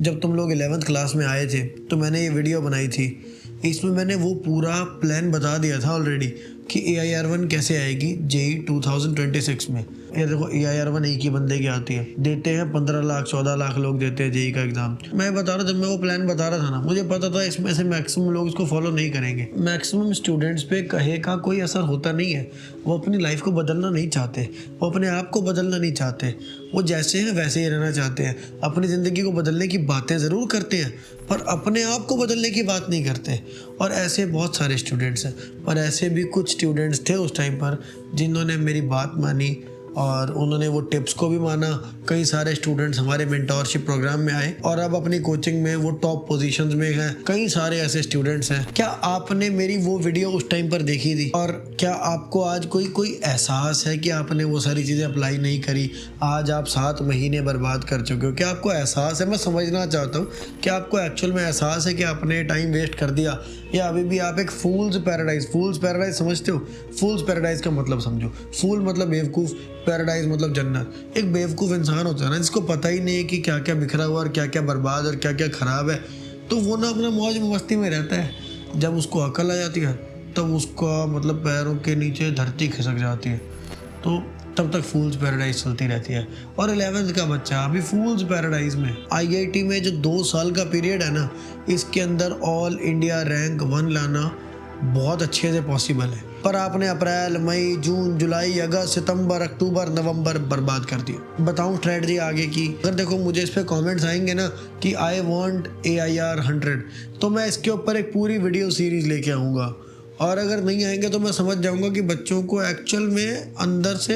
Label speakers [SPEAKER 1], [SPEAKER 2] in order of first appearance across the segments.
[SPEAKER 1] जब तुम लोग 11th क्लास में आए थे तो मैंने ये वीडियो बनाई थी। इसमें मैंने वो पूरा प्लान बता दिया था ऑलरेडी कि AIR1 कैसे आएगी JEE 2026 में। ये देखो AIR1 एक ही बंदे की आती है, देते हैं 15 लाख 14 लाख लोग देते हैं JEE का एग्जाम। मैं बता रहा, जब मैं वो प्लान बता रहा था ना, मुझे पता था इसमें से मैक्सिमम लोग इसको फॉलो नहीं करेंगे। मैक्सिमम स्टूडेंट्स पे कहे का कोई असर होता नहीं है। वो अपनी लाइफ को बदलना नहीं चाहते, वो अपने आप को बदलना नहीं चाहते, वो जैसे हैं वैसे ही रहना चाहते हैं। अपनी ज़िंदगी को बदलने की बातें ज़रूर करते हैं पर अपने आप को बदलने की बात नहीं करते। और ऐसे बहुत सारे स्टूडेंट्स हैं, पर ऐसे भी कुछ स्टूडेंट्स थे उस टाइम पर जिन्होंने मेरी बात मानी और उन्होंने वो टिप्स को भी माना। कई सारे स्टूडेंट्स हमारे मेंटोरशिप प्रोग्राम में आए और अब अपनी कोचिंग में वो टॉप पोजीशंस में हैं। कई सारे ऐसे स्टूडेंट्स हैं। क्या आपने मेरी वो वीडियो उस टाइम पर देखी थी? और क्या आपको आज कोई एहसास है कि आपने वो सारी चीज़ें अप्लाई नहीं करी? आज आप 7 महीने बर्बाद कर चुके हो। क्या आपको एहसास है? मैं समझना चाहता हूँ कि आपको एक्चुअल में एहसास है कि आपने टाइम वेस्ट कर दिया, या अभी भी आप एक फूल्स पैराडाइज समझते हो? फूल्स पैराडाइज का मतलब समझो। फूल मतलब बेवकूफ़, पैराडाइज मतलब जन्नत। एक बेवकूफ़ इंसान होता है ना, जिसको पता ही नहीं है कि क्या क्या बिखरा हुआ और क्या क्या बर्बाद और क्या क्या ख़राब है, तो वो ना अपना मौज मस्ती में रहता है। जब उसको अकल आ जाती है तब उसका मतलब पैरों के नीचे धरती खिसक जाती है, तो तब तक फूल्स पैराडाइज चलती रहती है। और 11th का बच्चा अभी फूल्स पैराडाइज में। IIT में जो 2 साल का पीरियड है ना, इसके अंदर ऑल इंडिया रैंक 1 लाना बहुत अच्छे से पॉसिबल है, पर आपने अप्रैल, मई, जून, जुलाई, अगस्त, सितंबर, अक्टूबर, नवंबर बर्बाद कर दिया। बताऊं स्ट्रेटजी आगे की? अगर देखो मुझे इस पे कमेंट्स आएंगे ना कि आई वांट AIR 100, तो मैं इसके ऊपर एक पूरी वीडियो सीरीज लेके आऊँगा। और अगर नहीं आएंगे तो मैं समझ जाऊंगा कि बच्चों को एक्चुअल में अंदर से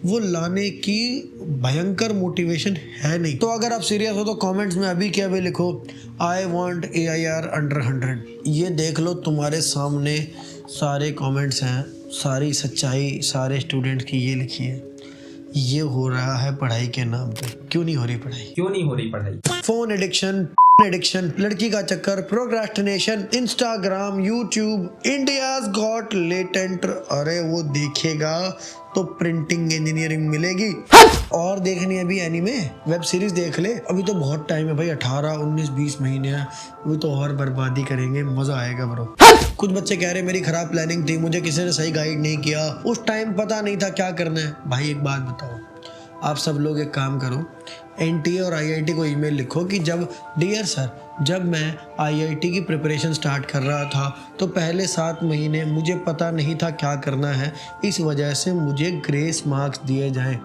[SPEAKER 1] वो लाने की भयंकर मोटिवेशन है नहीं। तो अगर आप सीरियस हो तो कमेंट्स में अभी के अभी लिखो आई वांट AIR अंडर 100। ये देख लो तुम्हारे सामने सारे कमेंट्स हैं, सारी सच्चाई सारे स्टूडेंट्स की ये लिखी है। ये हो रहा है पढ़ाई के नाम पे। क्यों नहीं हो रही पढ़ाई? फोन एडिक्शन, लड़की का चक्कर, procrastination, Instagram, YouTube, India's got latent. अरे वो देखेगा तो प्रिंटिंग इंजीनियरिंग मिलेगी। और देखनी है अभी एनीमे वेब सीरीज देख ले। अभी तो बहुत टाइम है भाई, 18, 19, 20 महीने हैं। अभी तो और बर्बादी करेंगे, मजा आएगा ब्रो। कुछ बच्चे कह रहे मेरी खराब प्लानिंग थी, मुझे किसी ने सही गाइड नहीं किया, उस टाइम पता नहीं था क्या करना है। भाई एक बात बताओ, आप सब लोग एक काम करो, NTA और IIT को ईमेल लिखो कि डियर सर, जब मैं IIT की प्रिपरेशन स्टार्ट कर रहा था तो पहले 7 महीने मुझे पता नहीं था क्या करना है, इस वजह से मुझे ग्रेस मार्क्स दिए जाएं।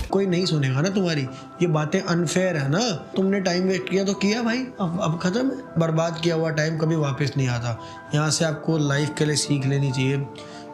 [SPEAKER 1] कोई नहीं सुनेगा ना तुम्हारी ये बातें। अनफेयर है ना, तुमने टाइम वेस्ट किया तो किया भाई, अब खत्म है। बर्बाद किया हुआ टाइम कभी वापस नहीं आता। यहाँ से आपको लाइफ के लिए सीख लेनी चाहिए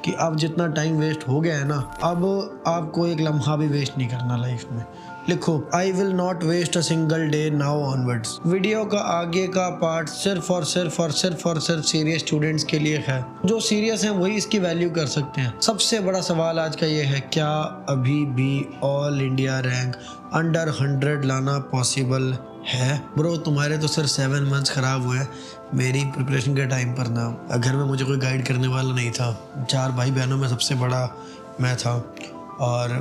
[SPEAKER 1] कि अब जितना टाइम वेस्ट हो गया है ना, अब आपको एक लम्हा भी वेस्ट नहीं करना लाइफ में। लिखो I will not waste a single day now onwards. Video का आगे का पार्ट सिर्फ और सिर्फ सीरियस स्टूडेंट्स के लिए है। जो सीरियस हैं वही इसकी वैल्यू कर सकते हैं। सबसे बड़ा सवाल आज का ये है, क्या अभी भी ऑल इंडिया रैंक अंडर 100 लाना पॉसिबल है? ब्रो तुम्हारे तो सिर्फ 7 मंथ्स खराब हुए हैं। मेरी प्रिपरेशन के टाइम पर ना घर में मुझे कोई गाइड करने वाला नहीं था। 4 भाई बहनों में सबसे बड़ा मैं था और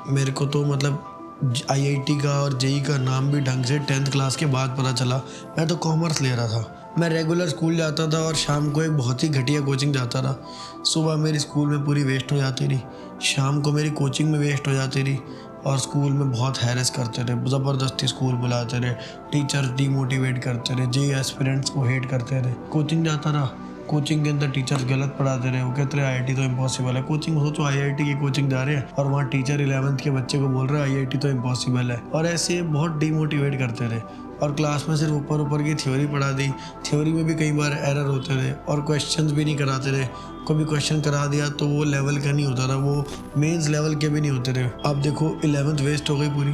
[SPEAKER 1] मेरे को तो मतलब IIT का और JEE का नाम भी ढंग से 10th क्लास के बाद पता चला। मैं तो कॉमर्स ले रहा था। मैं रेगुलर स्कूल जाता था और शाम को एक बहुत ही घटिया कोचिंग जाता था। सुबह मेरी स्कूल में पूरी वेस्ट हो जाती रही, शाम को मेरी कोचिंग में वेस्ट हो जाती रही, और स्कूल में बहुत हैरेस करते रहे, ज़बरदस्ती स्कूल बुलाते रहे, टीचर्स डीमोटिवेट करते रहे, JEE एस्पिरेंट्स को हेट करते रहे। कोचिंग जाता रहा, कोचिंग के अंदर टीचर्स गलत पढ़ाते रहे। वो कहते रहे IIT तो इम्पॉसिबल है। कोचिंग हो तो IIT की कोचिंग जा रहे हैं और वहाँ टीचर 11th के बच्चे को बोल रहे हैं IIT तो इम्पॉसिबल है। और ऐसे बहुत डीमोटिवेट करते रहे और क्लास में सिर्फ ऊपर की थ्योरी पढ़ा दी। थ्योरी में भी कई बार एरर होते रहे और क्वेश्चंस भी नहीं कराते रहे। कभी क्वेश्चन करा दिया तो वो लेवल का नहीं होता था, वो मेंस लेवल के भी नहीं होते रहे। अब देखो 11th वेस्ट हो गई पूरी,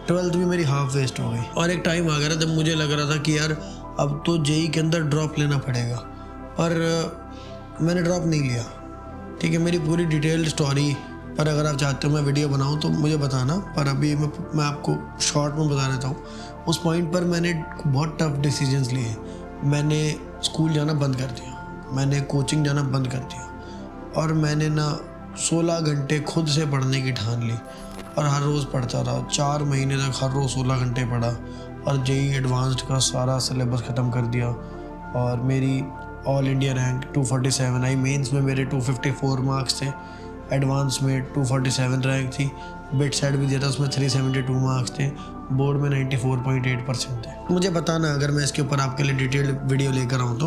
[SPEAKER 1] 12th भी मेरी हाफ वेस्ट हो गई। और एक टाइम आ गया जब मुझे लग रहा था कि यार अब तो JEE के अंदर ड्रॉप लेना पड़ेगा, पर मैंने ड्रॉप नहीं लिया। ठीक है, मेरी पूरी डिटेल्ड स्टोरी पर अगर आप चाहते हो मैं वीडियो बनाऊं तो मुझे बताना, पर अभी मैं आपको शॉर्ट में बता देता हूँ। उस पॉइंट पर मैंने बहुत टफ डिसीजंस लिए। मैंने स्कूल जाना बंद कर दिया, मैंने कोचिंग जाना बंद कर दिया, और मैंने ना 16 घंटे खुद से पढ़ने की ठान ली और हर रोज़ पढ़ता रहा। 4 महीने तक हर रोज़ 16 घंटे पढ़ा और जेई एडवांस्ड का सारा सिलेबस ख़त्म कर दिया और मेरी ऑल इंडिया रैंक 247 आई। मेंस में मेरे 254 मार्क्स थे, एडवांस में 247 रैंक थी, बिट सेट भी दिया था उसमें 372 मार्क्स थे, बोर्ड में 94.8% थे। मुझे बताना अगर मैं इसके ऊपर आपके लिए डिटेल्ड वीडियो लेकर आऊँ तो।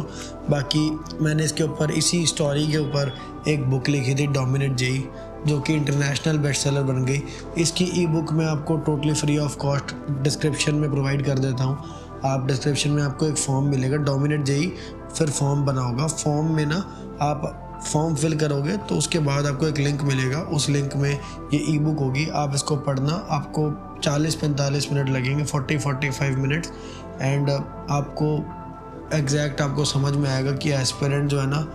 [SPEAKER 1] बाकी मैंने इसके ऊपर इसी स्टोरी के ऊपर एक बुक लिखी थी डोमिनेट जेई, जो कि इंटरनेशनल बेस्ट सेलर बन गई। इसकी ई बुक मैं आपको totally free of cost description में प्रोवाइड कर देता हूँ। आप डिस्क्रिप्शन में आपको एक फॉर्म मिलेगा डोमिनेट जेई, फिर फॉर्म बना होगा। फॉर्म में ना आप फॉर्म फिल करोगे तो उसके बाद आपको एक लिंक मिलेगा, उस लिंक में ये ई बुक होगी। आप इसको पढ़ना, आपको 40-45 मिनट लगेंगे, 40-45 मिनट्स, एंड आपको एग्जैक्ट आपको समझ में आएगा कि एस्पिरेंट जो है ना,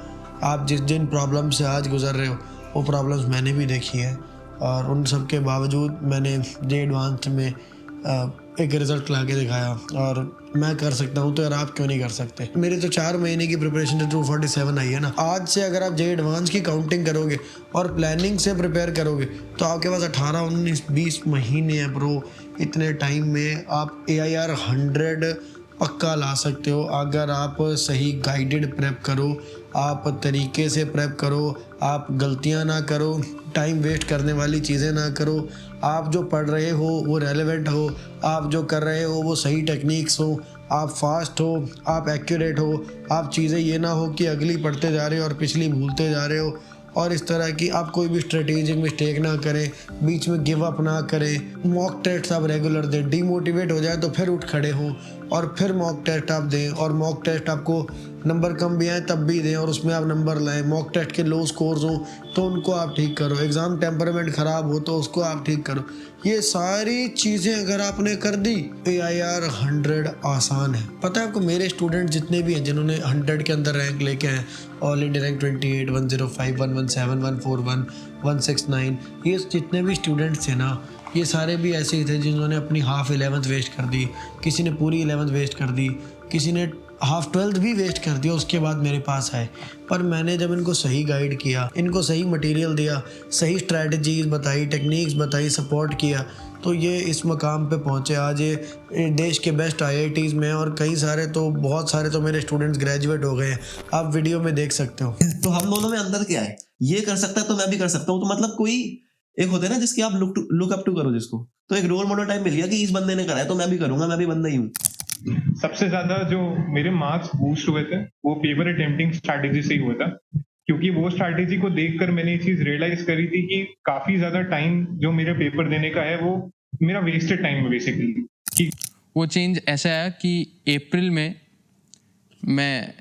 [SPEAKER 1] आप जिन प्रॉब्लम से आज गुजर रहे हो वो प्रॉब्लम्स मैंने भी देखी है, और उन सब के बावजूद मैंने जे एडवांस में एक रिज़ल्ट ला के दिखाया और मैं कर सकता हूँ, तो यार आप क्यों नहीं कर सकते। मेरी तो 4 महीने की प्रिपरेशन से 247 आई है ना। आज से अगर आप जे एडवांस की काउंटिंग करोगे और प्लानिंग से प्रिपेयर करोगे तो आपके पास 18-19-20 महीने हैं ब्रो। इतने टाइम में आप AIR 100 पक्का ला सकते हो अगर आप सही गाइडेड प्रेप करो, आप तरीके से प्रेप करो, आप गलतियां ना करो, टाइम वेस्ट करने वाली चीज़ें ना करो, आप जो पढ़ रहे हो वो रेलेवेंट हो, आप जो कर रहे हो वो सही टेक्निक्स हो, आप फास्ट हो, आप एक्यूरेट हो, आप चीज़ें ये ना हो कि अगली पढ़ते जा रहे हो और पिछली भूलते जा रहे हो, और इस तरह की आप कोई भी स्ट्रेटेजिक मिस्टेक ना करें, बीच में गिव अप ना करें। मॉक टेस्ट आप रेगुलर दें, डीमोटिवेट हो जाए तो फिर उठ खड़े हों और फिर मॉक टेस्ट आप दें, और मॉक टेस्ट आपको नंबर कम भी आए तब भी दें और उसमें आप नंबर लाएं। मॉक टेस्ट के लो स्कोर्स हों तो उनको आप ठीक करो, एग्ज़ाम टेम्परामेंट ख़राब हो तो उसको आप ठीक करो। ये सारी चीज़ें अगर आपने कर दी, AIR 100 आसान है। पता है आपको, मेरे स्टूडेंट जितने भी हैं जिन्होंने 100 के अंदर रैंक लेके आए, ऑल इंडिया रैंक 28, 105, 117, 141, 169, ये जितने भी स्टूडेंट्स थे ना, ये सारे भी ऐसे ही थे जिन्होंने अपनी हाफ 11th वेस्ट कर दी, किसी ने पूरी 11th वेस्ट कर दी, किसी ने हाफ 12th भी वेस्ट कर दिया, उसके बाद मेरे पास आए। पर मैंने जब इनको सही गाइड किया, इनको सही मटेरियल दिया, सही स्ट्रैटेजीज बताई, टेक्निक्स बताई, सपोर्ट किया, तो ये इस मकाम पे पहुँचे। आज ये देश के बेस्ट IITs में, और कई सारे तो बहुत सारे तो मेरे स्टूडेंट्स ग्रेजुएट हो गए हैं, आप वीडियो में देख सकते हो।
[SPEAKER 2] तो हम दोनों में अंदर क्या है, ये कर सकता है तो मैं भी कर सकता हूँ। तो मतलब कोई एक होता है ना जिसकी आप लुक अप टू करो, जिसको तो एक रोल मॉडल टाइप मिल गया कि इस बंदे ने करा है तो मैं भी करूंगा, मैं भी बंदा ही हूँ।
[SPEAKER 3] सबसे ज्यादा जो मेरे मार्क्स बूस्ट हुए थे वो पेपर अटेम्प्टिंग स्ट्रैटेजी से ही हुआ था, क्योंकि वो स्ट्रैटेजी को देखकर मैंने ये चीज रियलाइज करी थी कि काफी ज्यादा टाइम जो मेरे पेपर देने का है वो मेरा वेस्टेड टाइम है बेसिकली।
[SPEAKER 4] वो चेंज ऐसा है कि अप्रैल में मैं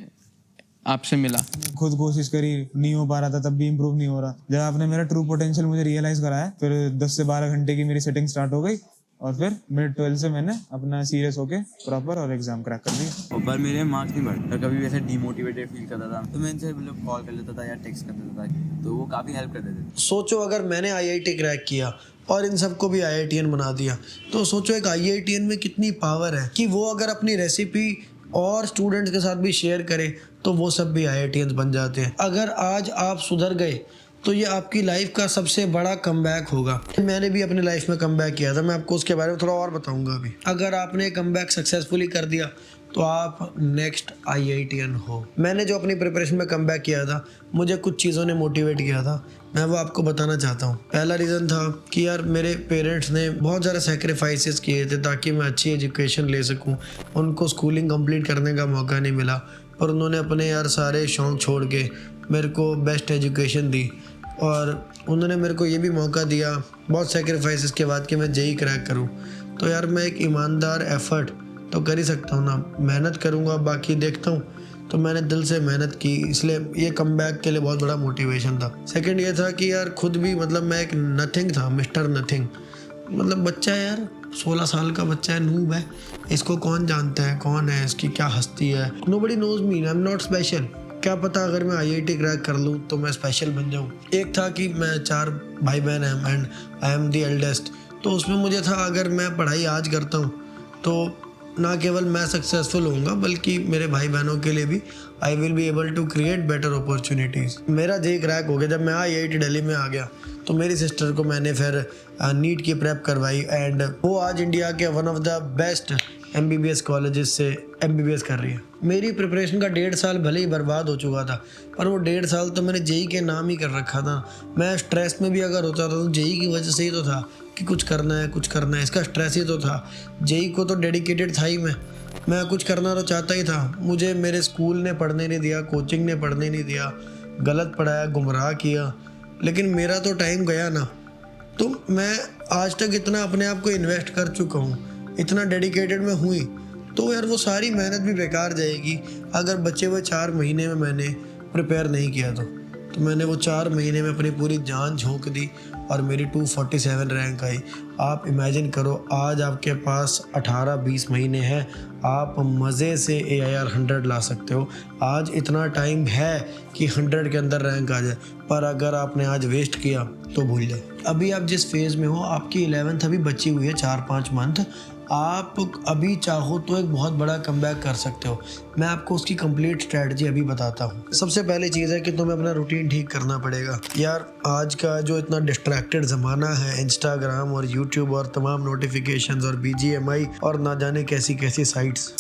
[SPEAKER 4] आपसे मिला,
[SPEAKER 5] खुद कोशिश करी, नहीं हो पा रहा था, तब भी इम्प्रूव नहीं हो रहा। जब आपने मेरा ट्रू पोटेंशियल मुझे रियलाइज कराया, फिर 10 से 12 घंटे की मेरी सेटिंग स्टार्ट हो गई, और फिर मिड 12 से मैंने अपना सीरियस होके प्रॉपर और एग्जाम क्रैक कर दिया।
[SPEAKER 6] पर मेरे मार्क्स नहीं बढ़े, और कभी वैसे डीमोटिवेटेड फील करता था तो मैं इनसे मतलब कॉल कर लेता था या टेक्स्ट कर देता था, तो वो काफ़ी हेल्प कर देते थे।
[SPEAKER 1] सोचो अगर मैंने IIT क्रैक किया और इन सबको भी IITian बना दिया, तो सोचो एक IITian में कितनी पावर है कि वो अगर अपनी रेसिपी और स्टूडेंट्स के साथ भी शेयर करे तो वो सब भी IITians बन जाते हैं। अगर आज आप सुधर गए तो ये आपकी लाइफ का सबसे बड़ा कमबैक होगा। मैंने भी अपनी लाइफ में कमबैक किया था, मैं आपको उसके बारे में थोड़ा और बताऊंगा अभी। अगर आपने कमबैक सक्सेसफुली कर दिया तो आप नेक्स्ट IITian हो। मैंने जो अपनी प्रिपरेशन में कमबैक किया था, मुझे कुछ चीज़ों ने मोटिवेट किया था, मैं वो आपको बताना चाहता हूँ। पहला रीज़न था कि यार मेरे पेरेंट्स ने बहुत ज़्यादा सेक्रीफाइसेस किए थे ताकि मैं अच्छी एजुकेशन ले सकूँ। उनको स्कूलिंग कंप्लीट करने का मौका नहीं मिला, पर उन्होंने अपने यार सारे शौक़ छोड़ के मेरे को बेस्ट एजुकेशन दी, और उन्होंने मेरे को ये भी मौका दिया बहुत सेक्रीफाइसेस के बाद कि मैं जेई क्रैक करूँ। तो यार मैं एक ईमानदार एफ़र्ट तो कर ही सकता हूँ ना, मेहनत करूँगा, बाकी देखता हूँ। तो मैंने दिल से मेहनत की, इसलिए ये कमबैक के लिए बहुत बड़ा मोटिवेशन था। सेकंड ये था कि यार खुद भी मतलब मैं एक नथिंग था, मिस्टर नथिंग, मतलब बच्चा है यार, 16 साल का बच्चा है, नूब है, इसको कौन जानता है, कौन है, इसकी क्या हस्ती है। Nobody knows me, I am not special. क्या पता अगर मैं IIT क्रैक कर लूँ तो मैं स्पेशल बन जाऊँ। एक था कि मैं 4 भाई बहन हैं and I am the eldest, तो उसमें मुझे था अगर मैं पढ़ाई आज करता हूँ तो ना केवल मैं सक्सेसफुल होऊंगा बल्कि मेरे भाई बहनों के लिए भी I will be able to create better opportunities. मेरा जेई क्रैक हो गया। जब मैं IIT दिल्ली में आ गया तो मेरी सिस्टर को मैंने फिर नीट की प्रेप करवाई, एंड वो आज इंडिया के one of the best MBBS colleges से MBBS कर रही है। मेरी प्रिपरेशन का 1.5 साल भले ही बर्बाद हो चुका था, पर वो 1.5 साल तो मैंने जेई के नाम ही कर रखा था। मैं स्ट्रेस में भी अगर होता था तो जेई की वजह से ही तो था कि कुछ करना है, इसका स्ट्रेस ही तो था। जेई को तो डेडिकेटेड था ही मैं कुछ करना तो चाहता ही था। मुझे मेरे स्कूल ने पढ़ने नहीं दिया, कोचिंग ने पढ़ने नहीं दिया, गलत पढ़ाया, गुमराह किया, लेकिन मेरा तो टाइम गया ना। तो मैं आज तक इतना अपने आप को इन्वेस्ट कर चुका हूँ, इतना डेडिकेटेड मैं हुई, तो यार वो सारी मेहनत भी बेकार जाएगी अगर बचे हुए 4 महीने में मैंने प्रिपेयर नहीं किया तो मैंने वो 4 महीने में अपनी पूरी जान झोंक दी और मेरी 247 रैंक आई। आप इमेजिन करो, आज आपके पास 18-20 महीने हैं, आप मज़े से AIR 100 ला सकते हो। आज इतना टाइम है कि 100 के अंदर रैंक आ जाए, पर अगर आपने आज वेस्ट किया तो भूल जाए। अभी आप जिस फेज़ में हो, आपकी 11th अभी बची हुई है 4-5 मंथ, आप अभी चाहो तो एक बहुत बड़ा कमबैक कर सकते हो। मैं आपको उसकी कंप्लीट स्ट्रेटजी अभी बताता हूँ। सबसे पहली चीज़ है कि तुम्हें अपना रूटीन ठीक करना पड़ेगा। यार आज का जो इतना डिस्ट्रैक्टेड ज़माना है, इंस्टाग्राम और यूट्यूब और तमाम नोटिफिकेशंस और BGMI और ना जाने कैसी कैसी साइट्स,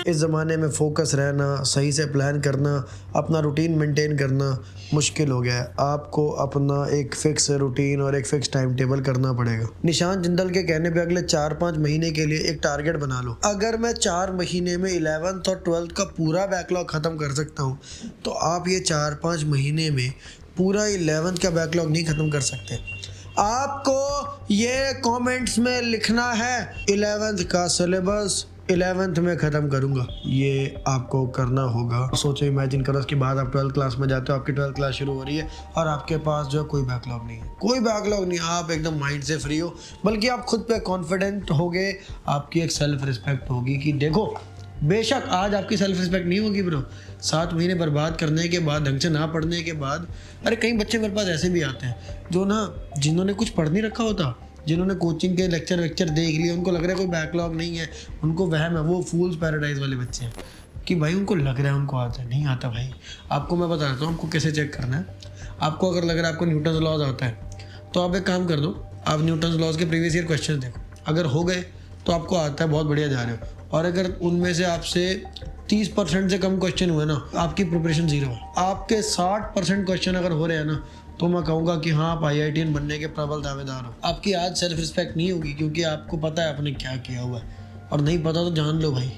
[SPEAKER 1] इस ज़माने में फोकस रहना, सही से प्लान करना, अपना रूटीन मेंटेन करना मुश्किल हो गया है। आपको अपना एक फिक्स रूटीन और एक फिक्स टाइम टेबल करना पड़ेगा। निशान जिंदल के कहने पे अगले 4-5 महीने के लिए एक टारगेट बना लो। अगर मैं 4 महीने में 11th और 12th का पूरा बैकलॉग ख़त्म कर सकता हूँ, तो आप ये 4-5 महीने में पूरा 11th का बैकलॉग नहीं ख़त्म कर सकते। आपको ये कमेंट्स में लिखना है 11th का सिलेबस 11th में ख़त्म करूँगा, ये आपको करना होगा। सोचो, इमेजिन करो, उसके बाद आप 12th क्लास में जाते हो, आपकी 12th क्लास शुरू हो रही है और आपके पास जो है कोई बैकलॉग नहीं है, कोई बैकलॉग नहीं, आप एकदम माइंड से फ्री हो, बल्कि आप खुद पे कॉन्फिडेंट होगे। आपकी एक सेल्फ रिस्पेक्ट होगी कि देखो, बेशक आज आपकी सेल्फ रिस्पेक्ट नहीं होगी ब्रो, 7 महीने बर्बाद करने के बाद, ढंग से ना पढ़ने के बाद। अरे कई बच्चे मेरे पास ऐसे भी आते हैं जो ना, जिन्होंने कुछ पढ़ नहीं रखा होता, जिन्होंने कोचिंग के लेक्चर देख लिए, उनको लग रहा है कोई बैकलॉग नहीं है, उनको वहम है, वो फूल्स पैराडाइज वाले बच्चे हैं कि भाई उनको लग रहा है उनको आता है। नहीं आता भाई। आपको मैं बता देता हूँ आपको कैसे चेक करना है। आपको अगर लग रहा है आपको न्यूटन्स लॉज आता है, तो आप एक काम कर दो, आप न्यूटन्स लॉज के प्रीवियस ईयर क्वेश्चन देखो, अगर हो गए तो आपको आता है, बहुत बढ़िया जा रहे हो। और अगर उनमें से आपसे 30% से कम क्वेश्चन हुए ना, आपकी प्रिपरेशन 0 है। आपके 60% क्वेश्चन अगर हो रहे हैं ना, तो मैं कहूँगा कि हाँ, आप IITian बनने के प्रबल दावेदार हो। आपकी आज सेल्फ रिस्पेक्ट नहीं होगी, क्योंकि आपको पता है आपने क्या किया हुआ है, और नहीं पता तो जान लो भाई।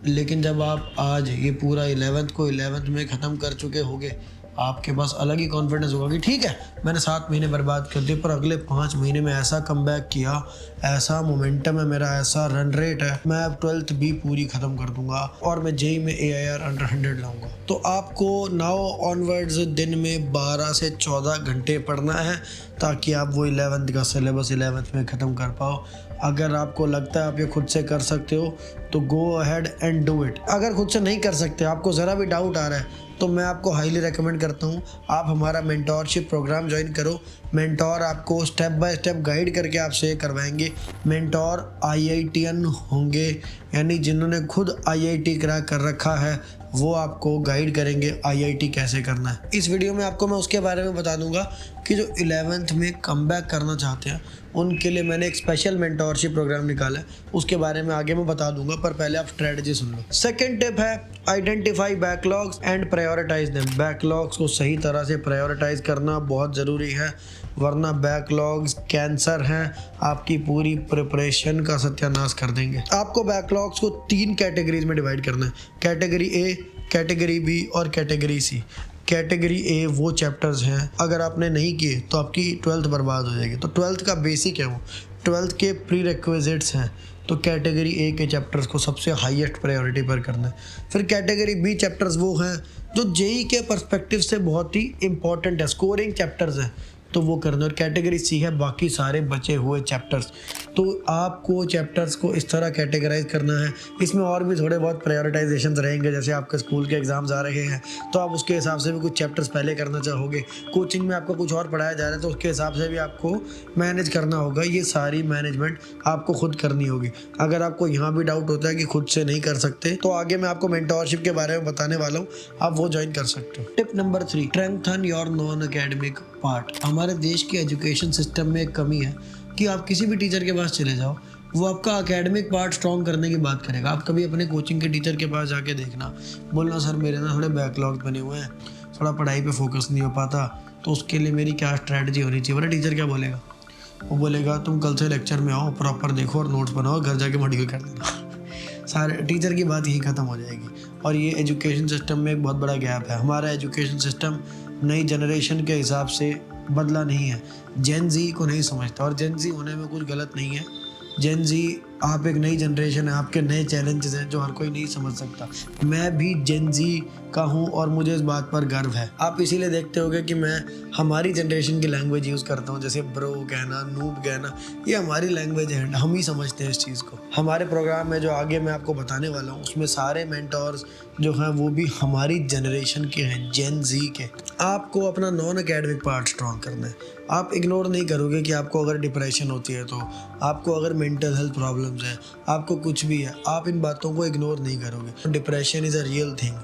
[SPEAKER 1] लेकिन जब आप आज ये पूरा 11th को 11th में ख़त्म कर चुके होगे, आपके पास अलग ही कॉन्फिडेंस होगा कि ठीक है, मैंने 7 महीने बर्बाद कर दिए, पर अगले 5 महीने में ऐसा कमबैक किया, ऐसा मोमेंटम है मेरा, ऐसा रन रेट है, मैं अब 12th भी पूरी ख़त्म कर दूंगा और मैं जेई में AIR अंडर 100 लाऊंगा। तो आपको नाउ ऑनवर्ड्स दिन में 12 से 14 घंटे पढ़ना है, ताकि आप वो 11th का सिलेबस 11th में ख़त्म कर पाओ। अगर आपको लगता है आप ये खुद से कर सकते हो, तो go ahead and do it. अगर खुद से नहीं कर सकते, आपको ज़रा भी डाउट आ रहा है, तो मैं आपको हाईली रेकमेंड करता हूँ आप हमारा मेंटोरशिप प्रोग्राम ज्वाइन करो। मेंटोर आपको स्टेप बाय स्टेप गाइड करके आपसे करवाएंगे। मेंटोर IITian होंगे, यानी जिन्होंने खुद IIT क्रैक कर रखा है, वो आपको गाइड करेंगे IIT कैसे करना है। इस वीडियो में आपको मैं उसके बारे में बता दूंगा कि जो 11th में कमबैक करना चाहते हैं, उनके लिए मैंने एक स्पेशल मेंटोरशिप प्रोग्राम निकाला है, उसके बारे में आगे मैं बता दूंगा, पर पहले आप स्ट्रेटजी सुन लो। सेकंड टिप है identify backlogs and prioritise them. Backlogs को सही तरह से प्रायोरिटाइज करना बहुत ज़रूरी है, वरना बैकलॉग्स कैंसर हैं, आपकी पूरी प्रिपरेशन का सत्यानाश कर देंगे। आपको बैकलॉग्स को 3 कैटेगरीज में डिवाइड करना है, कैटेगरी A, कैटेगरी B और कैटेगरी C। कैटेगरी A वो चैप्टर्स हैं, अगर आपने नहीं किए तो आपकी 12th बर्बाद हो जाएगी। तो 12th का बेसिक है वो, 12th के प्री रिक्विजिट्स हैं, तो कैटेगरी A के चैप्टर्स को सबसे हाईएस्ट प्रायोरिटी पर करना है। फिर कैटेगरी B चैप्टर्स वो हैं जो जेई के पर्सपेक्टिव से बहुत ही इंपॉर्टेंट है, स्कोरिंग चैप्टर्स हैं, तो वो करना। और कैटेगरी C है बाकी सारे बचे हुए चैप्टर्स। तो आपको चैप्टर्स को इस तरह कैटेगराइज करना है। इसमें और भी थोड़े बहुत प्रायोरिटाइजेशन रहेंगे, जैसे आपके स्कूल के एग्जाम्स आ रहे हैं, तो आप उसके हिसाब से भी कुछ चैप्टर्स पहले करना चाहोगे। कोचिंग में आपको कुछ और पढ़ाया जा रहा है, तो उसके हिसाब से भी आपको मैनेज करना होगा। ये सारी मैनेजमेंट आपको खुद करनी होगी। अगर आपको यहाँ भी डाउट होता है कि खुद से नहीं कर सकते, तो आगे मैं आपको मेंटोरशिप के बारे में बताने वाला हूँ, आप वो ज्वाइन कर सकते हो। Tip number 3, strengthen your non academic part. हमारे देश के एजुकेशन सिस्टम में एक कमी है कि आप किसी भी टीचर के पास चले जाओ, वो आपका एकेडमिक पार्ट स्ट्रॉन्ग करने की बात करेगा। आप कभी अपने कोचिंग के टीचर के पास जाके देखना, बोलना सर मेरे ना थोड़े बैकलॉग बने हुए हैं, थोड़ा पढ़ाई पे फोकस नहीं हो पाता, तो उसके लिए मेरी क्या स्ट्रैटेजी होनी चाहिए। बोला टीचर क्या बोलेगा? वो बोलेगा तुम कल से लेक्चर में आओ, प्रॉपर देखो और नोट्स बनाओ, घर जाके मॉडिफाई कर देना। सारे टीचर की बात यही ख़त्म हो जाएगी। और ये एजुकेशन सिस्टम में एक बहुत बड़ा गैप है। हमारा एजुकेशन सिस्टम नई जनरेशन के हिसाब से बदला नहीं है, जेन जी को नहीं समझता। और जेन जी होने में कुछ गलत नहीं है। जेन जी आप एक नई जनरेशन है, आपके नए चैलेंजेस हैं जो हर कोई नहीं समझ सकता। मैं भी जेन जी का हूँ और मुझे इस बात पर गर्व है। आप इसीलिए देखते होगे कि मैं हमारी जनरेशन की लैंग्वेज यूज़ करता हूँ, जैसे ब्रो कहना, नूब कहना, ये हमारी लैंग्वेज है, हम ही समझते हैं इस चीज़ को। हमारे प्रोग्राम में जो आगे मैं आपको बताने वाला हूँ उसमें सारे मेंटोर्स जो हैं वो भी हमारी जनरेशन के हैं, जेन जी के। आपको अपना नॉन एकेडमिक पार्ट स्ट्रॉन्ग करना है। आप इग्नोर नहीं करोगे कि आपको अगर डिप्रेशन होती है, तो आपको अगर मेंटल हेल्थ प्रॉब्लम्स है, आपको कुछ भी है, आप इन बातों को इग्नोर नहीं करोगे। Depression is a real thing,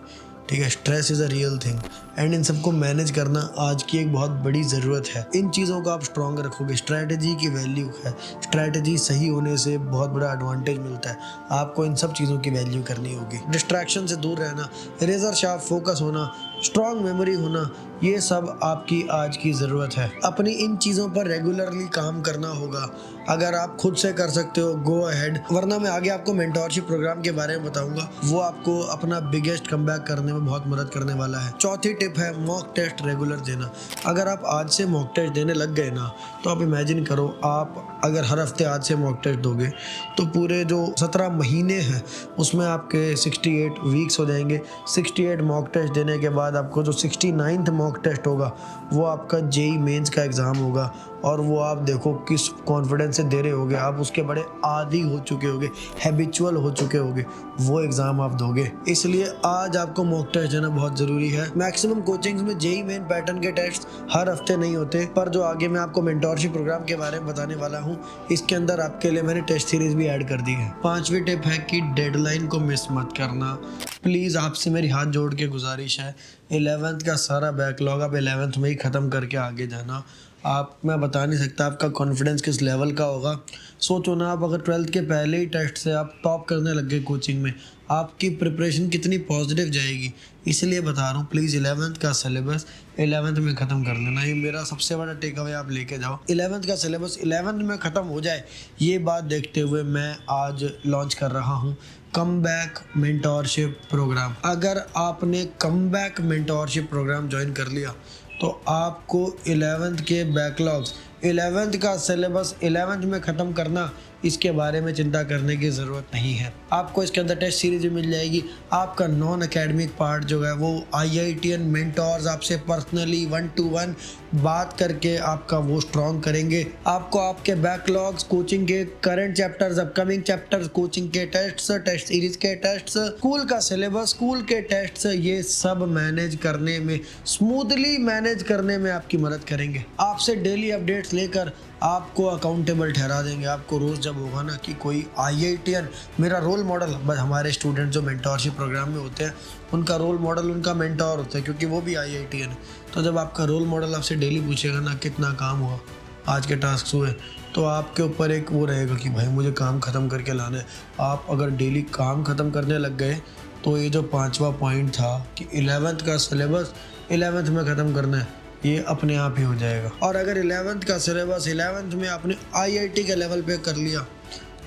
[SPEAKER 1] ठीक है, stress is a real thing, and in सबको मैनेज करना आज की एक बहुत बड़ी ज़रूरत है। इन चीज़ों को आप स्ट्रॉन्ग रखोगे, स्ट्रैटेजी की वैल्यू है। स्ट्रैटेजी सही होने से बहुत बड़ा एडवांटेज मिलता है। आपको इन सब चीज़ों की वैल्यू करनी होगी। डिस्ट्रैक्शन से दूर रहना, रेजर शार्प फोकस होना, स्ट्रॉन्ग मेमोरी होना, ये सब आपकी आज की ज़रूरत है। अपनी इन चीज़ों पर रेगुलरली काम करना होगा। अगर आप खुद से कर सकते हो गो अहेड, वरना मैं आगे आपको मेंटोरशिप प्रोग्राम के बारे में बताऊंगा, वो आपको अपना बिगेस्ट कमबैक करने में बहुत मदद करने वाला है। चौथी टिप है मॉक टेस्ट रेगुलर देना। अगर आप आज से मॉक टेस्ट देने लग गए ना, तो आप इमेजिन करो, आप अगर हर हफ्ते आज से मॉक टेस्ट दोगे तो पूरे जो 17 महीने हैं उसमें आपके 68 वीक्स हो जाएंगे। 68 मॉक टेस्ट देने के बाद आपको जो 69th मॉक टेस्ट होगा वो आपका जेई मेंस का एग्ज़ाम होगा, और वो आप देखो किस कॉन्फिडेंस से दे रहे होगे, आप उसके बड़े आदी हो चुके होगे, हैबिचुअल हो चुके होगे, वो एग्ज़ाम आप दोगे। इसलिए आज आपको मॉक टेस्ट देना बहुत ज़रूरी है। मैक्सिमम कोचिंग्स में जेई मेन पैटर्न के टेस्ट हर हफ्ते नहीं होते, पर जो आगे मैं आपको मेंटोरशिप प्रोग्राम के बारे में बताने वाला हूँ, इसके अंदर आपके लिए मैंने टेस्ट सीरीज भी ऐड कर दी है। 5वीं टिप है कि डेडलाइन को मिस मत करना। प्लीज़ आपसे मेरी हाथ जोड़ के गुजारिश है, 11th का सारा बैकलॉग आप 11th में ही ख़त्म करके आगे जाना। मैं बता नहीं सकता आपका कॉन्फिडेंस किस लेवल का होगा। सोचो ना, आप अगर 12th के पहले ही टेस्ट से आप टॉप करने लग गए कोचिंग में, आपकी प्रिपरेशन कितनी पॉजिटिव जाएगी। इसलिए बता रहा हूँ, प्लीज़ 11th का सिलेबस 11th में ख़त्म कर लेना। ये मेरा सबसे बड़ा टेक अवे आप लेके जाओ। 11th का सिलेबस 11th में ख़त्म हो जाए, ये बात देखते हुए मैं आज लॉन्च कर रहा हूँ कमबैक मेंटोरशिप प्रोग्राम। अगर आपने कमबैक मेंटोरशिप प्रोग्राम ज्वाइन कर लिया तो आपको 11th के बैकलॉग्स, 11th का सिलेबस 11th में ख़त्म करना, इसके बारे में चिंता करने की ज़रूरत नहीं है। आपको इसके अंदर टेस्ट सीरीज भी मिल जाएगी। आपका नॉन एकेडमिक पार्ट जो है वो IITian मेंटोर्स आपसे पर्सनली 1-to-1 बात करके आपका वो स्ट्रॉन्ग करेंगे। आपको आपके बैकलॉग्स, कोचिंग के current chapters, upcoming chapters, coaching के टेस्ट्स, टेस्ट सीरीज के टेस्ट्स, स्कूल का सिलेबस, स्कूल के टेस्ट्स, ये सब मैनेज करने में, स्मूथली मैनेज करने में आपकी मदद करेंगे। आपसे डेली अपडेट्स लेकर आपको अकाउंटेबल ठहरा देंगे। आपको रोज़ जब होगा ना कि कोई IITian मेरा रोल मॉडल, बस हमारे स्टूडेंट जो मेंटोरशिप प्रोग्राम में होते हैं उनका रोल मॉडल उनका मेंटोर होता है, क्योंकि वो भी IITian है। तो जब आपका रोल मॉडल आपसे डेली पूछेगा ना कितना काम हुआ, आज के टास्क हुए, तो आपके ऊपर एक वो रहेगा कि भाई मुझे काम ख़त्म करके लाना है। आप अगर डेली काम ख़त्म करने लग गए तो ये जो 5वां पॉइंट था कि 11th का सिलेबस 11th में ख़त्म करना है, ये अपने आप ही हो जाएगा। और अगर 11th का सिलेबस 11th में आपने IIT के लेवल पे कर लिया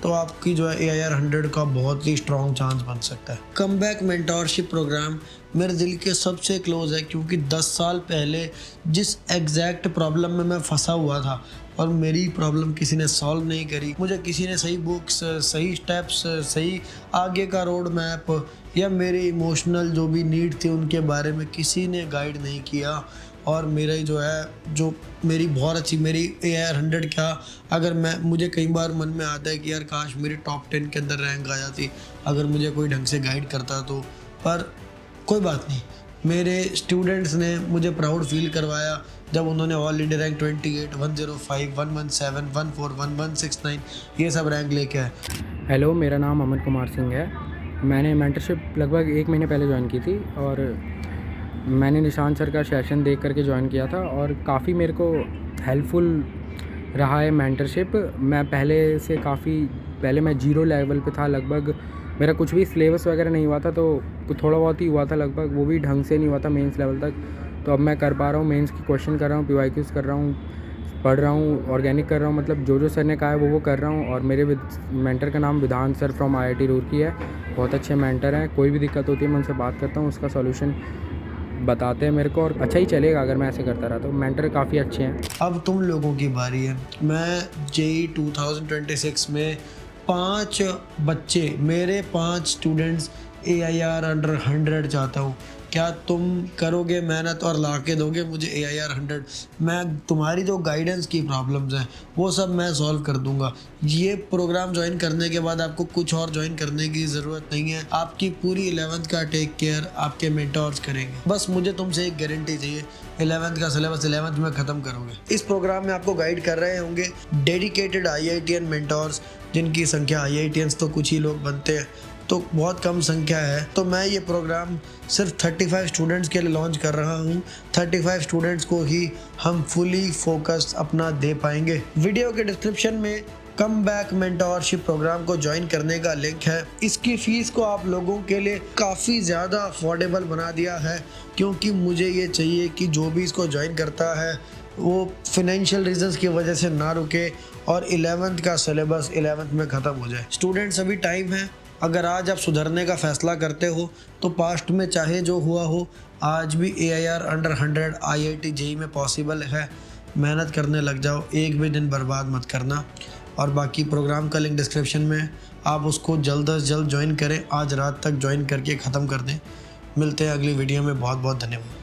[SPEAKER 1] तो आपकी जो है AIR 100 का बहुत ही स्ट्रॉन्ग चांस बन सकता है। कमबैक मेंटोरशिप प्रोग्राम मेरे दिल के सबसे क्लोज है, क्योंकि 10 साल पहले जिस एग्जैक्ट प्रॉब्लम में मैं फंसा हुआ था और मेरी प्रॉब्लम किसी ने सॉल्व नहीं करी, मुझे किसी ने सही बुक्स, सही स्टेप्स, सही आगे का रोड मैप या मेरे इमोशनल जो भी नीड थी उनके बारे में किसी ने गाइड नहीं किया। और मेरा जो है, जो मेरी बहुत अच्छी मेरी AIR 100 क्या, अगर मुझे कई बार मन में आता है कि यार काश मेरी टॉप 10 के अंदर रैंक आ जाती अगर मुझे कोई ढंग से गाइड करता तो। पर कोई बात नहीं, मेरे स्टूडेंट्स ने मुझे प्राउड फील करवाया जब उन्होंने ऑल इंडिया रैंक 28, 105, 117, 141, 169 ये सब रैंक लेके आए।
[SPEAKER 7] हेलो, मेरा नाम अमन कुमार सिंह है। मैंने मेंटरशिप लगभग 1 महीने पहले ज्वाइन की थी और मैंने निशान सर का सेशन देख करके ज्वाइन किया था और काफ़ी मेरे को हेल्पफुल रहा है मेंटरशिप। मैं पहले पहले मैं 0 लेवल पे था लगभग, मेरा कुछ भी सिलेबस वगैरह नहीं हुआ था, तो थोड़ा बहुत ही हुआ था लगभग, वो भी ढंग से नहीं हुआ था मेंस लेवल तक। तो अब मैं कर पा रहा हूँ, मेंस की क्वेश्चन कर रहा हूँ, PYQs कर रहा हूँ, पढ़ रहा हूँ, ऑर्गेनिक कर रहा हूँ, मतलब जो सर ने कहा है वो कर रहा हूँ। और मेरे मेंटर का नाम विधान सर फ्रॉम IIT रुड़की है, बहुत अच्छे मेंटर हैं। कोई भी दिक्कत होती है मैं उनसे बात करता हूँ, उसका सॉल्यूशन बताते हैं मेरे को, और अच्छा ही चलेगा अगर मैं ऐसे करता रहा तो। मेंटर काफ़ी अच्छे हैं।
[SPEAKER 1] अब तुम लोगों की बारी है। मैं JEE 2026 में 5 बच्चे, मेरे 5 स्टूडेंट्स AIR अंडर 100 चाहता हूँ। क्या तुम करोगे मेहनत और ला के दोगे मुझे AIR 100? मैं तुम्हारी जो गाइडेंस की प्रॉब्लम्स हैं वो सब मैं सॉल्व कर दूंगा। ये प्रोग्राम ज्वाइन करने के बाद आपको कुछ और ज्वाइन करने की ज़रूरत नहीं है। आपकी पूरी 11th का टेक केयर आपके मेंटर्स करेंगे। बस मुझे तुमसे एक गारंटी चाहिए, 11th का सिलेबस 11th में ख़त्म करोगे। इस प्रोग्राम में आपको गाइड कर रहे होंगे डेडिकेटेड IITian मेंटर्स, जिनकी संख्या IITians तो कुछ ही लोग बनते हैं, तो बहुत कम संख्या है। तो मैं ये प्रोग्राम सिर्फ 35 स्टूडेंट्स के लिए लॉन्च कर रहा हूँ। 35 स्टूडेंट्स को ही हम फुली फोकस अपना दे पाएंगे। वीडियो के डिस्क्रिप्शन में कम बैक मेंटोरशिप प्रोग्राम को ज्वाइन करने का लिंक है। इसकी फ़ीस को आप लोगों के लिए काफ़ी ज़्यादा अफोर्डेबल बना दिया है, क्योंकि मुझे ये चाहिए कि जो भी इसको ज्वाइन करता है वो फिनेंशियल रीजंस की वजह से ना रुके और 11th का सिलेबस 11th में ख़त्म हो जाए। स्टूडेंट्स अभी टाइम है। अगर आज आप सुधरने का फ़ैसला करते हो तो पास्ट में चाहे जो हुआ हो, आज भी AIR अंडर 100 IIT JEE में पॉसिबल है। मेहनत करने लग जाओ, एक भी दिन बर्बाद मत करना। और बाकी प्रोग्राम का लिंक डिस्क्रिप्शन में, आप उसको जल्द से जल्द ज्वाइन करें। आज रात तक ज्वाइन करके ख़त्म कर दें। मिलते हैं अगली वीडियो में। बहुत बहुत धन्यवाद।